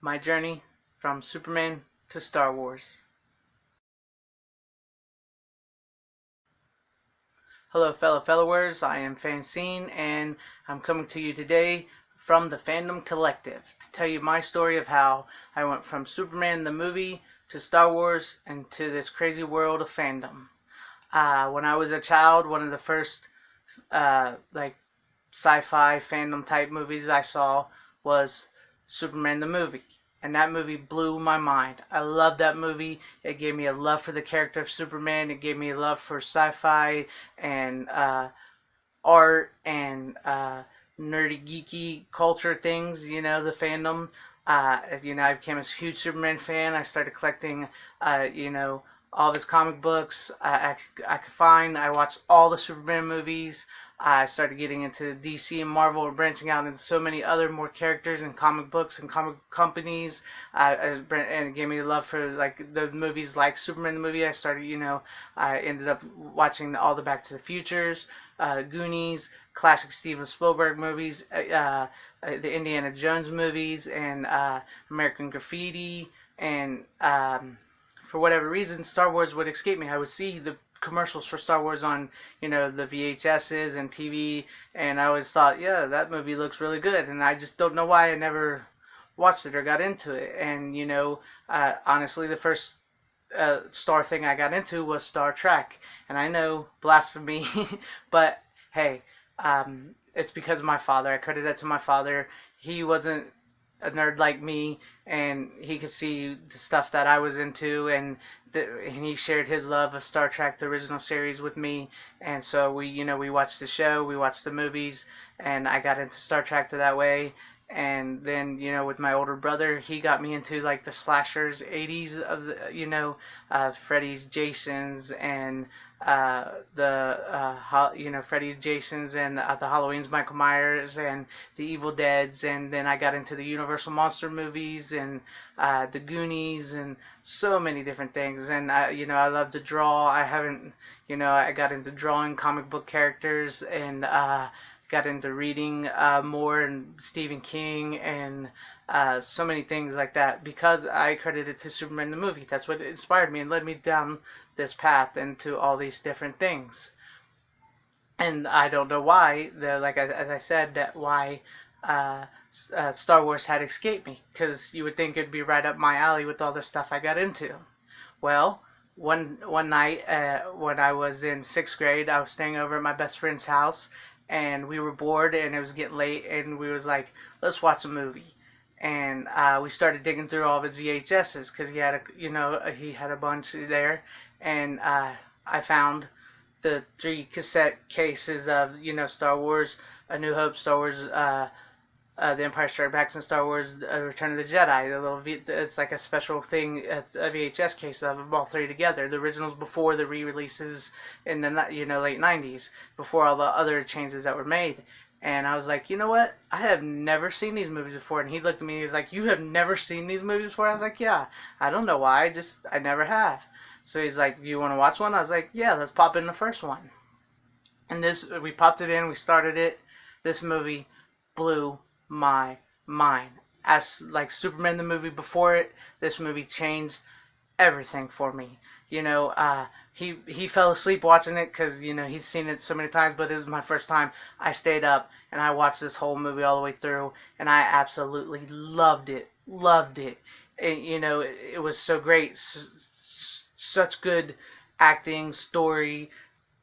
My journey from Superman to Star Wars. Hello fellow fellowers, I am FanZcene and I'm coming to you today from the Fandom Collective to tell you my story of how I went from Superman the movie to Star Wars and to this crazy world of fandom. When I was a child, one of the first sci-fi fandom type movies I saw was Superman the movie. And that movie blew my mind. I loved that movie. It gave me a love for the character of Superman. It gave me a love for sci-fi and art and nerdy, geeky culture things, you know, the fandom. I became a huge Superman fan. I started collecting, all of his comic books I could find. I watched all the Superman movies. I started getting into DC and Marvel and branching out into so many other more characters and comic books and comic companies. And it gave me a love for like the movies like Superman the movie. I started, I ended up watching all the Back to the Futures, Goonies, classic Steven Spielberg movies, the Indiana Jones movies, and American Graffiti. And for whatever reason, Star Wars would escape me. I would see the commercials for Star Wars on, the VHSs and TV, and I always thought, yeah, that movie looks really good, and I just don't know why I never watched it or got into it. And, honestly, the first Star thing I got into was Star Trek, and I know, blasphemy, but, hey, it's because of my father. I credit that to my father. He wasn't a nerd like me, and he could see the stuff that I was into, and he shared his love of Star Trek, the original series, with me. And so we watched the show, we watched the movies, and I got into Star Trek that way. And then, with my older brother, he got me into like the slashers, 80s of the, Freddy's, Jason's, and Freddy's, Jason's, and the Halloween's, Michael Myers, and the Evil Dead's. And then I got into the Universal Monster movies and the Goonies and so many different things. And I love to draw. I got into drawing comic book characters, and got into reading more, and Stephen King, and so many things like that, because I credited it to Superman the movie. That's what inspired me and led me down this path into all these different things. And I don't know why, as I said, that why Star Wars had escaped me, because you would think it'd be right up my alley with all the stuff I got into. Well, one night when I was in 6th grade, I was staying over at my best friend's house, and we were bored, and it was getting late, and we was like, let's watch a movie. And we started digging through all of his VHSs, because he had a bunch there, and I found the 3 cassette cases of Star Wars, A New Hope, Star Wars, The Empire Strikes Back, and Star Wars, Return of the Jedi. It's like a special thing, a VHS case of them all 3 together. The originals before the re-releases in the late 90s, before all the other changes that were made. And I was like, you know what? I have never seen these movies before. And he looked at me and he was like, you have never seen these movies before? I was like, yeah. I don't know why. I never have. So he's like, do you want to watch one? I was like, yeah, let's pop in the first one. And we popped it in. We started it. This movie blew my mind. As like Superman the movie before it, this movie changed everything for me. He fell asleep watching it because he's seen it so many times, but it was my first time. I stayed up and I watched this whole movie all the way through, and I absolutely loved it. And, it was so great. Such good acting, story,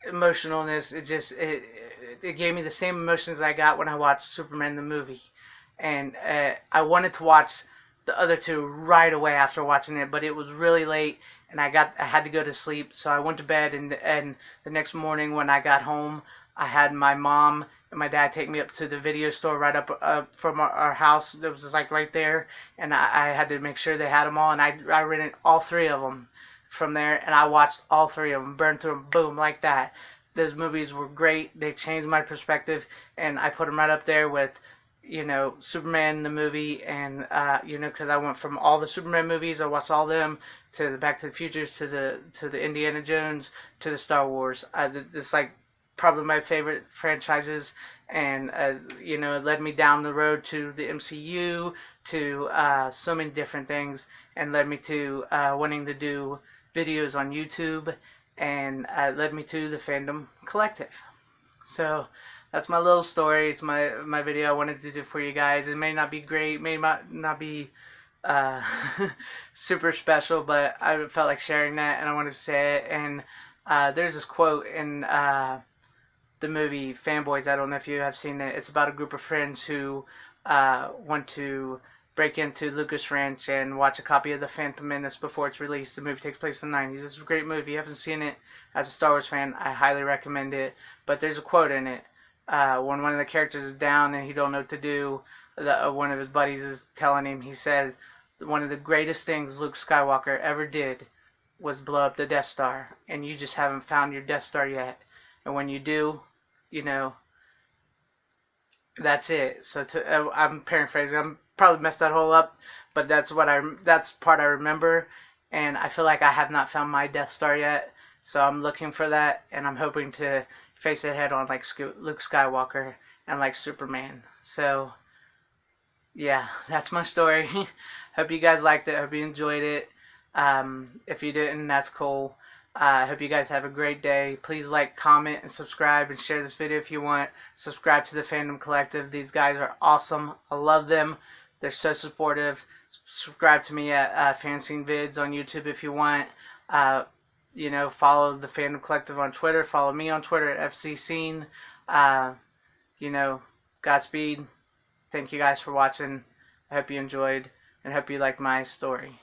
emotionalness. It gave me the same emotions I got when I watched Superman the movie. And I wanted to watch the other 2 right away after watching it, but it was really late, and I had to go to sleep, so I went to bed. And the next morning when I got home, I had my mom and my dad take me up to the video store right up from our house. It was just like right there, and I had to make sure they had them all, and I rented all 3 of them from there, and I watched all 3 of them, burned through them, boom, like that. Those movies were great. They changed my perspective, and I put them right up there with Superman the movie, and because I went from all the Superman movies, I watched all them, to the Back to the Futures, to the Indiana Jones, to the Star Wars. It's like probably my favorite franchises, and you know, it led me down the road to the MCU, to so many different things, and led me to wanting to do videos on YouTube, and led me to the Fandom Collective. So that's my little story. It's my video I wanted to do for you guys. It may not be great, may not be super special, but I felt like sharing that, and I wanted to say it. And there's this quote in the movie Fanboys. I don't know if you have seen it. It's about a group of friends who want to break into Lucas Ranch and watch a copy of The Phantom Menace before it's released. The movie takes place in the 90s. It's a great movie. If you haven't seen it as a Star Wars fan, I highly recommend it. But there's a quote in it. When one of the characters is down and he don't know what to do, one of his buddies is telling him, he said, one of the greatest things Luke Skywalker ever did was blow up the Death Star, and you just haven't found your Death Star yet. And when you do, you know, that's it. So I'm paraphrasing. I'm probably messed that whole up, but that's part I remember, and I feel like I have not found my Death Star yet. So I'm looking for that, and I'm hoping to face it head on like Luke Skywalker and like Superman. So yeah, that's my story. Hope you guys liked it. Hope you enjoyed it. If you didn't, that's cool. I hope you guys have a great day. Please like, comment, and subscribe, and share this video if you want. Subscribe to the Fandom Collective. These guys are awesome. I love them. They're so supportive. Subscribe to me at FanZcene Vids on YouTube if you want. You know, follow the Fandom Collective on Twitter. Follow me on Twitter at FanZcene. You know, Godspeed. Thank you guys for watching. I hope you enjoyed, and hope you liked my story.